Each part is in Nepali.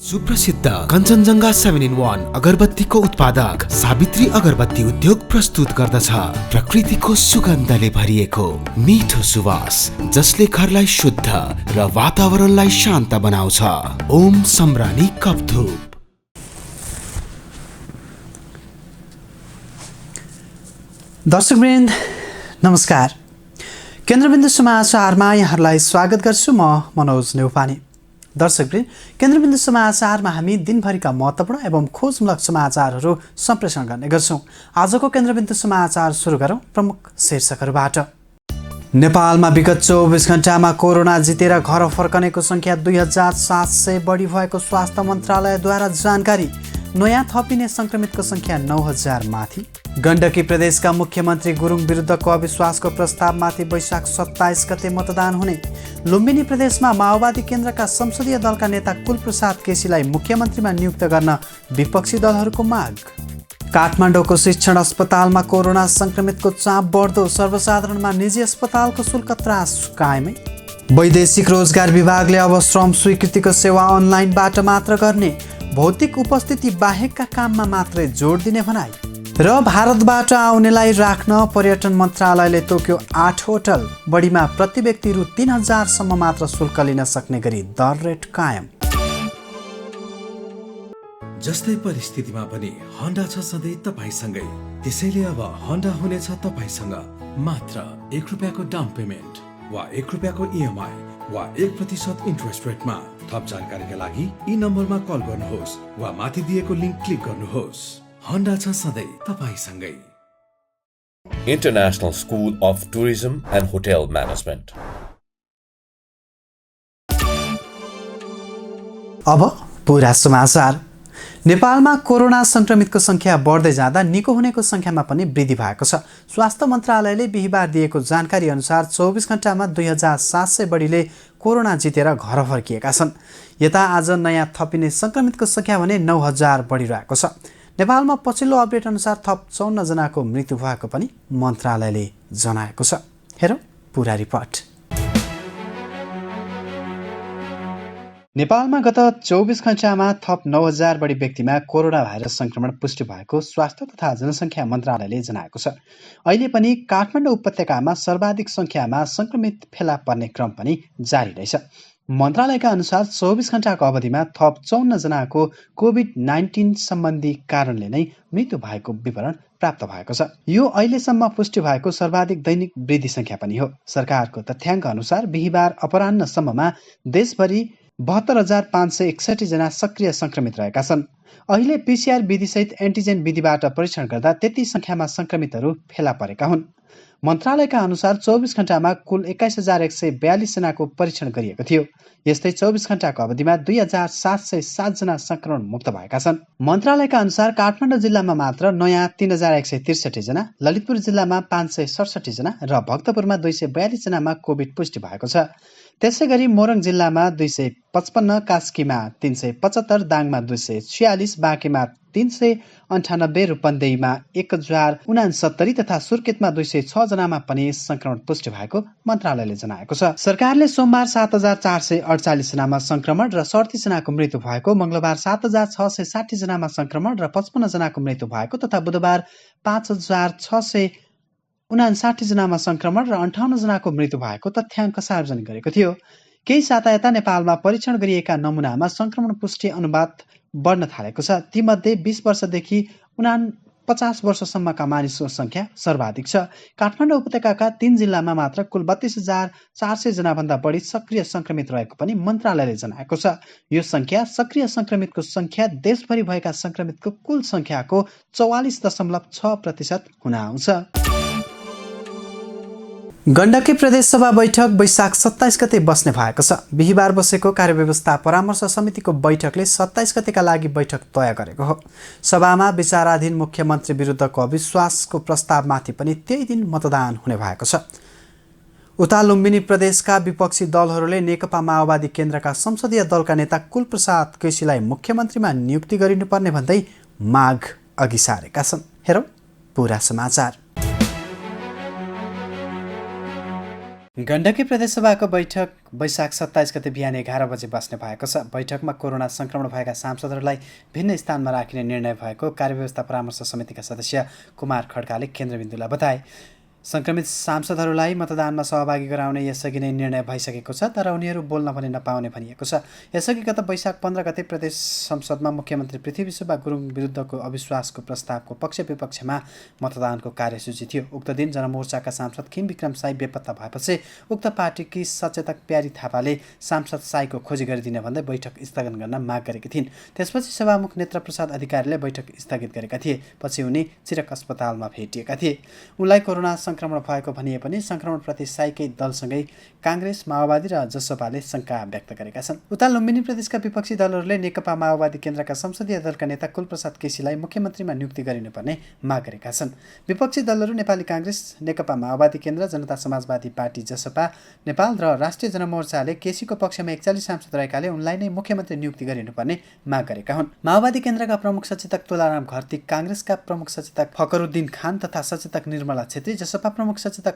सुप्रसिद्ध कञ्चनजङ्घा 7-in-1 अगरबत्तीको उत्पादक सावित्री अगरबत्ती उद्योग प्रस्तुत गर्दछ प्रकृतिको सुगन्धले भरिएको मिठो सुवास जसले घरलाई शुद्ध र वातावरणलाई शान्त बनाउँछ। ओम सम्रानी कपधूप। दर्शकवृन्द नमस्कार। केन्द्रबिन्दु समाचारमा यहाँहरूलाई स्वागत गर्छु। म मनोज नेउपाने। दर्शकवृन्द, केन्द्रबिन्दु समाचारमा हामी दिनभरिका महत्त्वपूर्ण एवं खोजमूलक समाचारहरू सम्प्रेषण गर्ने गर्छौँ। आजको केन्द्रबिन्दु समाचार सुरु गरौँ प्रमुख शीर्षकहरूबाट। नेपालमा विगत 24 घण्टामा कोरोना जितेर घर फर्कनेको सङ्ख्या 2700 बढी भएको स्वास्थ्य मन्त्रालयद्वारा जानकारी। नयाँ थपिने सङ्क्रमितको सङ्ख्या 9000 माथि। गण्डकी प्रदेशका मुख्यमन्त्री गुरुङ विरुद्धको अविश्वासको प्रस्तावमाथि वैशाख 27 गते मतदान हुने। लुम्बिनी प्रदेशमा माओवादी केन्द्रका संसदीय दलका नेता कुलप्रसाद केसीलाई मुख्यमन्त्रीमा नियुक्त गर्न विपक्षी दलहरूको माग। काठमाडौँको शिक्षण अस्पतालमा कोरोना सङ्क्रमितको चाप बढ्दो, सर्वसाधारणमा निजी अस्पतालको शुल्क त्रास कायमै। वैदेशिक रोजगार विभागले अब श्रम स्वीकृतिको सेवा अनलाइनबाट मात्र गर्ने, भौतिक उपस्थिति बाहेकका काममा मात्रै जोड दिने भनाई। र भारतबाट आउनेलाई राख्न पर्यटन मन्त्रालयले तोक्यो 8 होटल, बढीमा प्रति व्यक्ति रु 3000 सम्म मात्र शुल्क लिन सक्ने गरी दर रेट कायम। जस्तै परिस्थितिमा पनि होन्डा छ सधैँ तपाईसँगै। त्यसैले अब होन्डा हुनेछ तपाईसँग मात्र 1 रुपियाँको डाउन पेमेन्ट वा 1 रुपियाँको इएमआई वा 1% इन्ट्रेस्ट रेटमा। थप जानकारीका लागि यी नम्बरमा कल गर्नुहोस् वा माथि दिएको लिङ्क क्लिक गर्नुहोस्। होन्डा छ सधैँ तपाईसँगै। International School of Tourism and Hotel Management. अब पुरा समाचार। नेपालमा कोरोना सङ्क्रमितको सङ्ख्या बढ्दै जाँदा निको हुनेको सङ्ख्यामा पनि वृद्धि भएको छ। स्वास्थ्य मन्त्रालयले बिहिबार दिएको जानकारी अनुसार 24 घण्टामा 2700 बढीले कोरोना जितेर घर फर्किएका छन्। यता आज नयाँ थपिने सङ्क्रमितको सङ्ख्या भने 9000 बढिरहेको छ। नेपालमा पछिल्लो अपडेट अनुसार थप 54 जनाको मृत्यु भएको पनि मन्त्रालयले जनाएको छ। हेरौँ पुरा रिपोर्ट। नेपालमा गत 24 घण्टामा थप 9000 बढी व्यक्तिमा कोरोना भाइरस सङ्क्रमण पुष्टि भएको स्वास्थ्य तथा जनसङ्ख्या मन्त्रालयले जनाएको छ। अहिले पनि काठमाडौँ उपत्यकामा सर्वाधिक सङ्ख्यामा सङ्क्रमित फेला पर्ने क्रम पनि जारी रहेछ। मन्त्रालयका अनुसार 24 घण्टाको अवधिमा थप 54 जनाको कोभिड-19 सम्बन्धी कारणले नै मृत्यु भएको विवरण प्राप्त भएको छ। यो अहिलेसम्म पुष्टि भएको सर्वाधिक दैनिक वृद्धि सङ्ख्या पनि हो। सरकारको तथ्याङ्क अनुसार बिहिबार अपराह्नसम्ममा देशभरि 72561 जना सक्रिय सङ्क्रमित रहेका छन्। अहिले पिसिआर विधिसहित एन्टिजेन विधिबाट परीक्षण गर्दा त्यति सङ्ख्यामा सङ्क्रमितहरू फेला परेका हुन्। मन्त्रालयका अनुसार 24 घण्टामा कुल 21142 जनाको परीक्षण गरिएको थियो। यस्तै 24 घण्टाको अवधिमा 2707 जना सङ्क्रमण मुक्त भएका छन्। मन्त्रालयका अनुसार काठमाडौँ जिल्लामा मात्र नयाँ 3163 जना, ललितपुर जिल्लामा 567 जना र भक्तपुरमा 242 जनामा कोभिड पुष्टि भएको छ। त्यसै गरी मोरङ जिल्लामा 255, कास्कीमा 375, दाङमा 246, बाँकेमा 398, रूपन्देहीमा 1069 तथा सुर्खेतमा 206 जनामा पनि सङ्क्रमण पुष्टि भएको मन्त्रालयले जनाएको छ। सरकारले सोमबार 7448 जनामा सङ्क्रमण र 37 जनाको मृत्यु भएको, मङ्गलबार 7660 जनामा सङ्क्रमण र 55 जनाको मृत्यु भएको तथा बुधबार 5659 जनामा सङ्क्रमण र 58 जनाको मृत्यु भएको तथ्याङ्क सार्वजनिक गरेको थियो। केही साता यता नेपालमा परीक्षण गरिएका नमुनामा सङ्क्रमण पुष्टि अनुपात बढ्न थालेको छ। तीमध्ये 20 वर्षदेखि 49 वर्षसम्मका मानिसको सङ्ख्या सर्वाधिक छ। काठमाडौँ उपत्यकाका 3 जिल्लामा मात्र कुल 32400 जनाभन्दा बढी सक्रिय सङ्क्रमित रहेको पनि मन्त्रालयले जनाएको छ। यो सङ्ख्या सक्रिय सङ्क्रमितको सङ्ख्या देशभरि भएका सङ्क्रमितको कुल सङ्ख्याको 44.6% हुन आउँछ। गण्डकी प्रदेश सभा बैठक वैशाख 27 गते बस्ने भएको छ। बिहिबार बसेको कार्यव्यवस्था परामर्श समितिको बैठकले 27 गतेका लागि बैठक तय गरेको हो। सभामा विचाराधीन मुख्यमन्त्री विरुद्धको अविश्वासको प्रस्तावमाथि पनि त्यही दिन मतदान हुने भएको छ। उता लुम्बिनी प्रदेशका विपक्षी दलहरूले नेकपा माओवादी केन्द्रका संसदीय दलका नेता कुलप्रसाद केसीलाई मुख्यमन्त्रीमा नियुक्ति गरिनुपर्ने भन्दै माग अघि सारेका छन्। हेरौँ पुरा समाचार। गण्डकी प्रदेशसभाको बैठक वैशाख 27 गते बिहान 11 बजे बस्ने भएको छ। बैठकमा कोरोना संक्रमण भएका सांसदहरूलाई भिन्न स्थानमा राखिने निर्णय भएको कार्यव्यवस्था परामर्श समितिका सदस्य कुमार खड्काले केन्द्रबिन्दुलाई बताए। संक्रमित सांसदहरूलाई मतदानमा सहभागी गराउने यसअघि नै निर्णय भइसकेको छ, तर उनीहरू बोल्न पनि नपाउने भनिएको छ। यसअघि गत वैशाख 15 गते प्रदेश संसदमा मुख्यमन्त्री पृथ्वी सुब्बा गुरुङ विरुद्धको अविश्वासको प्रस्तावको पक्ष विपक्षमा मतदानको कार्यसूची थियो। उक्त दिन जनमोर्चाका सांसद खिम विक्रम साई बेपत्ता भएपछि उक्त पार्टीकी सचेतक प्यारी थापाले सांसद साईको खोजी गरिदिने भन्दै बैठक स्थगन गर्न माग गरेकी थिइन्। त्यसपछि सभामुख नेत्र प्रसाद अधिकारीले बैठक स्थगित गरेका थिए। पछि उनी चिरक अस्पतालमा भेटिएका थिए। उनलाई कोरोना संक्रमण भएको भनिए पनि संक्रमणप्रति साईकै दलसँगै काङ्ग्रेस, माओवादी र जसपाले शङ्का व्यक्त गरेका छन्। उता लुम्बिनी प्रदेशका विपक्षी दलहरूले नेकपा माओवादी केन्द्रका संसदीय दलका नेता कुलप्रसाद केसीलाई मुख्यमन्त्रीमा नियुक्ति गरिनुपर्ने माग गरेका छन्। विपक्षी दलहरू नेपाली काङ्ग्रेस, नेकपा माओवादी केन्द्र, जनता समाजवादी पार्टी जसपा नेपाल र राष्ट्रिय जनमोर्चाले केसीको पक्षमा 41 सांसद रहेकाले उनलाई नै मुख्यमन्त्री नियुक्ति गरिनुपर्ने माग गरेका हुन्। माओवादी केन्द्रका प्रमुख सचेतक तोलाराम घरती, काङ्ग्रेसका प्रमुख सचेतक फकरुद्दिन खान तथा सचेतक निर्मला छेत्री, जसपा प्रमुख सचेतक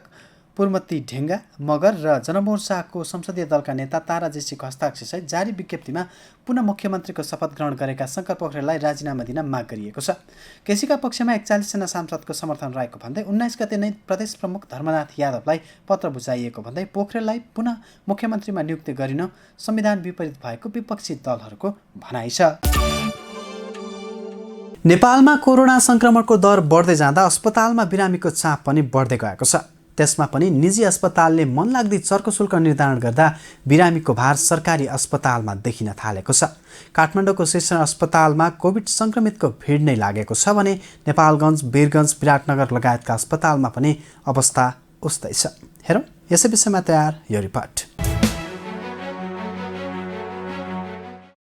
पूर्णमती ढेङ्गा मगर र जनमोर्चाको संसदीय दलका नेता तारा जेसीको हस्ताक्षरसहित जारी विज्ञप्तिमा पुनः मुख्यमन्त्रीको शपथ ग्रहण गरेका शङ्कर पोखरेललाई राजीनामा दिन माग गरिएको छ। केसीका पक्षमा 41 जना सांसदको समर्थन रहेको भन्दै 19 गते नै प्रदेश प्रमुख धर्मनाथ यादवलाई पत्र बुझाइएको भन्दै पोखरेललाई पुनः मुख्यमन्त्रीमा नियुक्ति गरिन संविधान विपरीत भएको विपक्षी दलहरूको भनाइ छ। नेपालमा कोरोना संक्रमणको दर बढ्दै जाँदा अस्पतालमा बिरामीको चाप पनि बढ्दै गएको छ। त्यसमा पनि निजी अस्पतालले मनलाग्दी चर्को शुल्क निर्धारण गर्दा बिरामीको भार सरकारी अस्पतालमा देखिन थालेको छ। काठमाडौँको शिक्षण अस्पतालमा कोभिड संक्रमितको भिड नै लागेको छ भने नेपालगञ्ज, वीरगञ्ज, विराटनगर लगायतका अस्पतालमा पनि अवस्था उस्तै छ। हेरौँ यसै विषयमा तयार यो रिपोर्ट।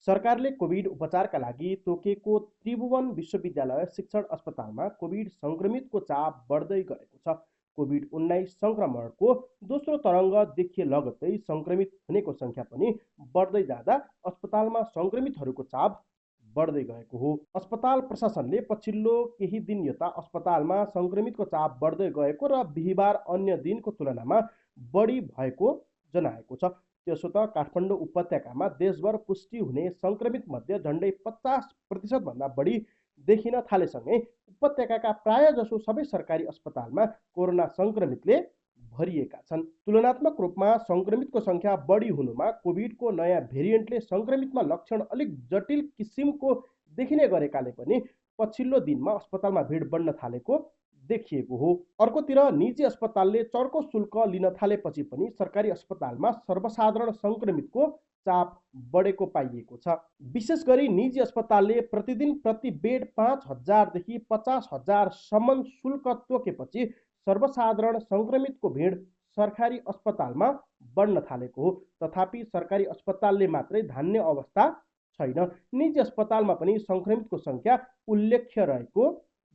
सरकारले कोभिड उपचारका लागि तोकेको त्रिभुवन विश्वविद्यालय शिक्षण अस्पतालमा कोभिड संक्रमितको चाप बढ्दै गएको छ। कोभिड-19 संक्रमणको दोस्रो तरङ्ग देखिए लगत्तै संक्रमित हुनेको संख्या पनि बढ्दै जाँदा अस्पतालमा संक्रमितहरूको चाप बढ्दै गएको हो। अस्पताल प्रशासनले पछिल्लो केही दिन यता अस्पतालमा संक्रमितको चाप बढ्दै गएको र बिहिबार अन्य दिनको तुलनामा बढी भएको जनाएको छ। त्यसो त काठमाडौँ उपत्यकामा देशभर पुष्टि हुने संक्रमित मध्ये झन्डै 50% भन्दा बढी देखिन थालेसँगै उपत्यकाका प्राय जसो सबै सरकारी अस्पतालमा कोरोना संक्रमितले भरिएका छन्। तुलनात्मक रूपमा संक्रमितको संख्या बढी हुनुमा कोभिडको नयाँ भेरिएन्टले संक्रमितमा लक्षण अलिक जटिल किसिमको देखिने गरेकाले पनि पछिल्लो दिनमा अस्पतालमा भिड बढ्न थालेको देखिएको हो। अर्कोतिर निजी अस्पतालले चर्को शुल्क लिन थालेपछि पनि सरकारी अस्पतालमा सर्वसाधारण संक्रमितको चाप बढेको पाइएको छ। विशेष गरी निजी अस्पतालले प्रतिदिन प्रति बेड 5,000 देखि 50,000 सम्म शुल्क तोकेपछि सर्वसाधारण संक्रमितको भिड सरकारी अस्पतालमा बढ्न थालेको हो। तथापि सरकारी अस्पतालले मात्रै धान्ने अवस्था छैन। निजी अस्पतालमा पनि संक्रमितको संख्या उल्लेख्य रहेको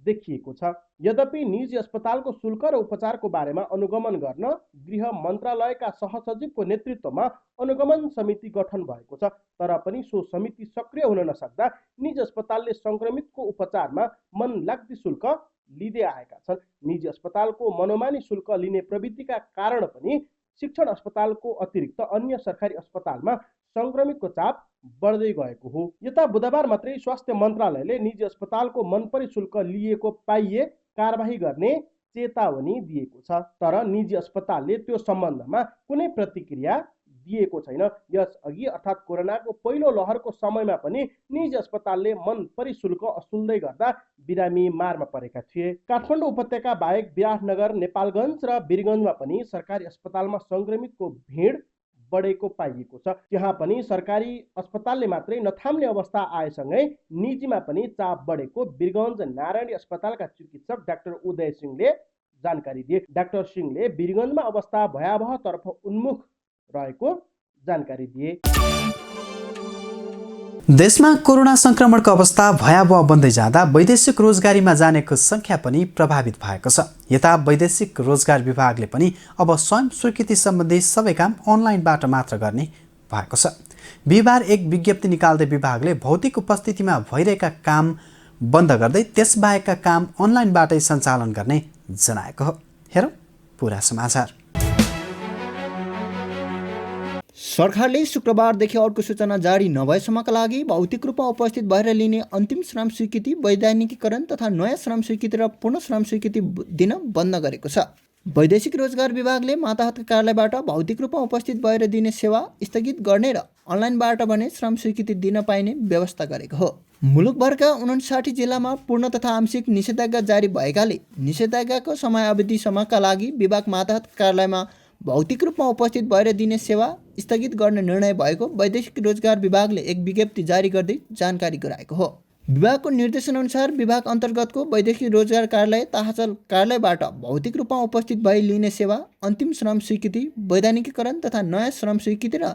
देखिएको छ। यद्यपि निजी अस्पतालको शुल्क र उपचारको बारेमा अनुगमन गर्न गृह मन्त्रालयका सहसचिवको नेतृत्वमा अनुगमन समिति गठन भएको छ। तर पनि सो समिति सक्रिय हुन नसक्दा निजी अस्पतालले संक्रमितको उपचारमा मनलाग्दी शुल्क लिँदै आएका छन्। निजी अस्पतालको मनोमानी शुल्क लिने प्रवृत्तिका कारण पनि शिक्षण अस्पतालको अतिरिक्त अन्य सरकारी अस्पतालमा संक्रमितको चाप बढ्दै गएको हो। यता बुधबार मात्रै स्वास्थ्य मन्त्रालयले निजी अस्पतालको मनपरी शुल्क लिएको पाइए कारबाही गर्ने चेतावनी दिएको छ। तर निजी अस्पतालले त्यो सम्बन्धमा कुनै प्रतिक्रिया दिएको छैन। यसअघि अर्थात् कोरोनाको पहिलो लहरको समयमा पनि निजी अस्पतालले मनपरी शुल्क असुल्दै गर्दा बिरामी मारमा परेका थिए। काठमाडौँ उपत्यका बाहेक विराटनगर, नेपालगञ्ज र वीरगञ्जमा पनि सरकारी अस्पतालमा संक्रमितको भिड बढेको पाइएको छ। त्यहाँ पनि सरकारी अस्पतालले मात्रै नथाम्ने अवस्था आएसँगै निजीमा पनि चाप बढेको वीरगञ्ज नारायणी अस्पतालका चिकित्सक डाक्टर उदय सिंहले जानकारी दिए। डाक्टर सिंहले वीरगञ्जमा अवस्था भयावह तर्फ उन्मुख रहेको जानकारी दिए। देशमा कोरोना संक्रमणको अवस्था भयावह बन्दै जाँदा वैदेशिक रोजगारीमा जानेको संख्या पनि प्रभावित भएको छ। यता वैदेशिक रोजगार विभागले पनि अब स्वयं स्वीकृति सम्बन्धी सबै काम अनलाइनबाट मात्र गर्ने भएको छ। बिहिबार एक विज्ञप्ति निकाल्दै विभागले भौतिक उपस्थितिमा भइरहेका काम बन्द गर्दै त्यसबाहेकका काम अनलाइनबाटै सञ्चालन गर्ने जनाएको हो। हेरौँ पुरा समाचार। सरकारले शुक्रबारदेखि अर्को सूचना जारी नभएसम्मका लागि भौतिक रूपमा उपस्थित भएर लिने अन्तिम श्रम स्वीकृति, वैधानिकीकरण तथा नयाँ श्रम स्वीकृति र पूर्ण श्रम स्वीकृति दिन बन्द गरेको छ। वैदेशिक रोजगार विभागले मातहतका कार्यालयबाट भौतिक रूपमा उपस्थित भएर दिने सेवा स्थगित गर्ने र अनलाइनबाट भने श्रम स्वीकृति दिन पाइने व्यवस्था गरेको हो। मुलुकभरका 59 जिल्लामा पूर्ण तथा आंशिक निषेधाज्ञा जारी भएकाले निषेधाज्ञाको समयावधिसम्मका लागि विभाग मातहत कार्यालयमा भौतिक रूपमा उपस्थित भएर दिने सेवा स्थगित गर्ने निर्णय भएको वैदेशिक रोजगार विभागले एक विज्ञप्ति जारी गर्दै जानकारी गराएको हो। विभागको निर्देशनअनुसार विभाग अन्तर्गतको वैदेशिक रोजगार कार्यालय, ताहाचल कार्यालयबाट भौतिक रूपमा उपस्थित भई लिने सेवा, अन्तिम श्रम स्वीकृति, वैधानिकीकरण तथा नयाँ श्रम स्वीकृति र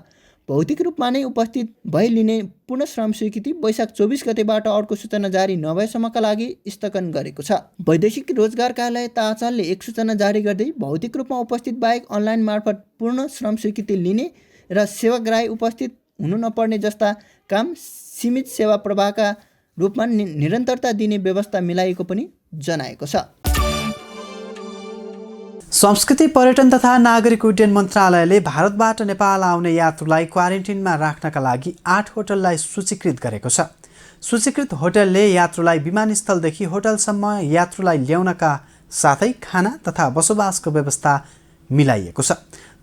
भौतिक रूपमा नै उपस्थित भई लिने पूर्ण श्रम स्वीकृति वैशाख 24 गतेबाट अर्को सूचना जारी नभएसम्मका लागि स्थगन गरेको छ। वैदेशिक रोजगार कार्यालय ताहाचलले एक सूचना जारी गर्दै भौतिक रूपमा उपस्थित बाहेक अनलाइन मार्फत पूर्ण श्रम स्वीकृति लिने र सेवाग्राही उपस्थित हुनु नपर्ने जस्ता काम सीमित सेवा प्रवाहका रूपमा निरन्तरता दिने व्यवस्था मिलाइएको पनि जनाएको छ। संस्कृति, पर्यटन तथा नागरिक उड्डयन मन्त्रालयले भारतबाट नेपाल आउने यात्रुलाई क्वारेन्टिनमा राख्नका लागि 8 होटललाई सूचीकृत गरेको छ। सूचीकृत होटलले यात्रुलाई विमानस्थलदेखि होटलसम्म यात्रुलाई ल्याउनका साथै खाना तथा बसोबासको व्यवस्था मिलाइएको छ,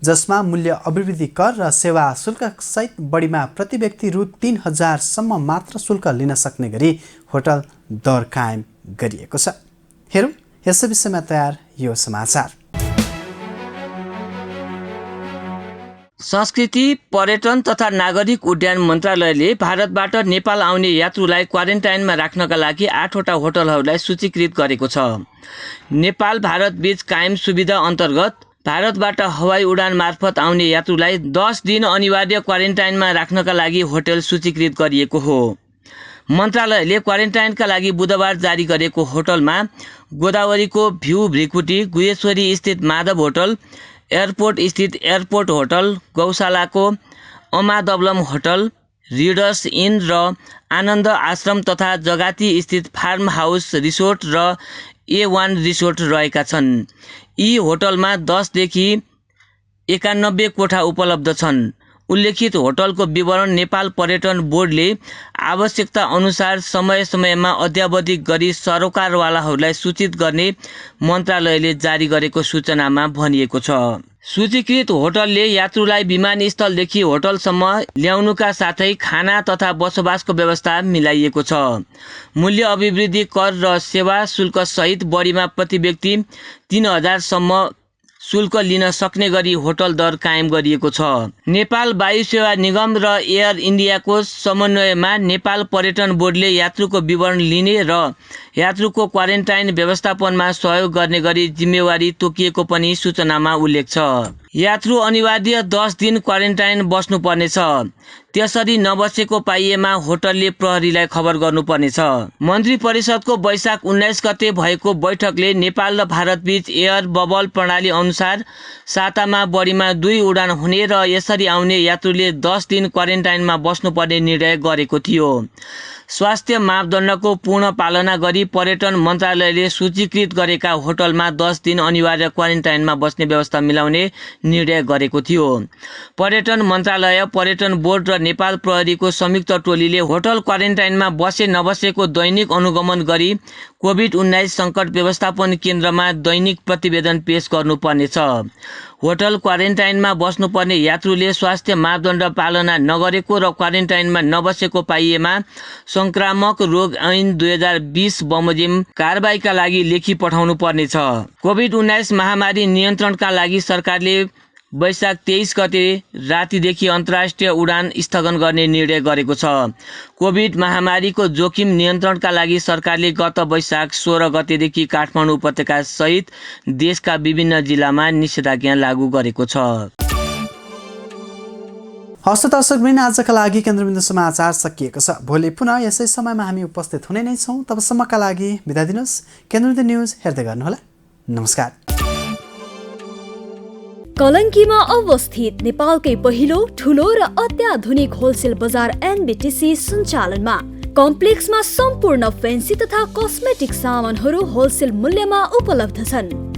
जसमा मूल्य अभिवृद्धि कर र सेवा शुल्क सहित बढीमा प्रति व्यक्ति रु 3000 सम्म मात्र शुल्क लिन सक्ने गरी होटल दर कायम गरिएको छ। हेरौँ यस विषयमा तयार यो समाचार। संस्कृति, पर्यटन तथा नागरिक उड्डयन मन्त्रालयले भारतबाट नेपाल आउने यात्रुलाई क्वारेन्टाइनमा राख्नका लागि 8 वटा होटलहरूलाई सूचीकृत गरेको छ। नेपाल भारत बीच कायम सुविधा अन्तर्गत भारतबाट हवाई उडान मार्फत आउने यात्रुलाई 10 दिन अनिवार्य क्वारेन्टाइनमा राख्नका लागि होटल सूचीकृत गरिएको हो। मन्त्रालयले क्वारेन्टाइनका लागि बुधबार जारी गरेको होटलमा गोदावरीको भ्यू भ्रिकुटी, गुहेश्वरी स्थित माधव होटल, एयरपोर्ट स्थित एयरपोर्ट होटल, गौशालाको अमादबलम होटल, रिडर्स इन र आनन्द आश्रम तथा जगाती स्थित फार्म हाउस रिसोर्ट र A1 रिसोर्ट रहेका छन्। यी होटलमा 10 देखि 91 कोठा उपलब्ध छन्। उल्लेखित होटलको विवरण नेपाल पर्यटन बोर्डले आवश्यकता अनुसार समय समयमा अद्यावधिक गरी सरोकारवालाहरूलाई सूचित गर्ने मन्त्रालयले जारी गरेको सूचनामा भनिएको छ। सूचीकृत होटलले यात्रुलाई विमानस्थलदेखि होटलसम्म ल्याउनुका साथै खाना तथा बसोबासको व्यवस्था मिलाइएको छ। मूल्य अभिवृद्धि कर र सेवा शुल्क सहित बढीमा प्रति व्यक्ति 3000 सम्म शुल्क लिन सक्ने गरी होटल दर कायम गरिएको छ। नेपाल वायु सेवा निगम र एयर इन्डियाको समन्वयमा नेपाल पर्यटन बोर्डले यात्रुको विवरण लिने र यात्रुको क्वारेन्टाइन व्यवस्थापनमा सहयोग गर्ने गरी जिम्मेवारी तोकिएको पनि सूचनामा उल्लेख छ। यात्रु अनिवार्य 10 दिन क्वारेन्टाइन बस्नुपर्नेछ। त्यसरी नबसेको पाइएमा होटलले प्रहरीलाई खबर गर्नुपर्नेछ। मन्त्री परिषदको वैशाख 19 गते भएको बैठकले नेपाल र भारत बीच एयर बबल प्रणाली अनुसार सातामा बढीमा 2 उडान हुने र यसरी आउने यात्रुले 10 दिन क्वारेन्टाइनमा बस्नुपर्ने निर्णय गरेको थियो। स्वास्थ्य मापदण्डको पूर्ण पालना गरी पर्यटन मन्त्रालयले सूचीकृत गरेका होटलमा 10 दिन अनिवार्य क्वारेन्टाइनमा बस्ने व्यवस्था मिलाउने निर्णय गरेको थियो। पर्यटन मन्त्रालय, पर्यटन बोर्ड र नेपाल प्रहरीको संयुक्त टोलीले होटल क्वारेन्टाइनमा बसे नबसेको दैनिक अनुगमन गरी कोभिड-19 सङ्कट व्यवस्थापन केन्द्रमा दैनिक प्रतिवेदन पेश गर्नुपर्नेछ। होटल क्वारेन्टाइनमा बस्नुपर्ने यात्रुले स्वास्थ्य मापदण्ड पालना नगरेको र क्वारेन्टाइनमा नबसेको पाइएमा संक्रामक रोग ऐन 2020 बमोजिम कारबाहीका लागि लेखी पठाउनु पर्नेछ। कोभिड-19 महामारी नियन्त्रणका लागि सरकारले वैशाख 23 गते रातिदेखि अन्तर्राष्ट्रिय उडान स्थगन गर्ने निर्णय गरेको छ। कोभिड महामारीको जोखिम नियन्त्रणका लागि सरकारले गत वैशाख 16 गतेदेखि काठमाडौँ उपत्यका सहित देशका विभिन्न जिल्लामा निषेधाज्ञा लागू गरेको छ। हस्त दर्शकवृन्द, आजका लागि केन्द्रबिन्दु समाचार सकिएको छ। भोलि पुनः यसै समयमा हामी उपस्थित हुने नै छौँ। तबसम्मका लागि बिदा दिनुहोस्। केन्द्रबिन्दु न्युज हेर्दै गर्नुहोला। नमस्कार। कलङ्कीमा अवस्थित नेपालकै पहिलो ठुलो र अत्याधुनिक होलसेल बजार NBTC सञ्चालनमा कम्प्लेक्समा सम्पूर्ण फेन्सी तथा कस्मेटिक सामानहरू होलसेल मूल्यमा उपलब्ध छन्।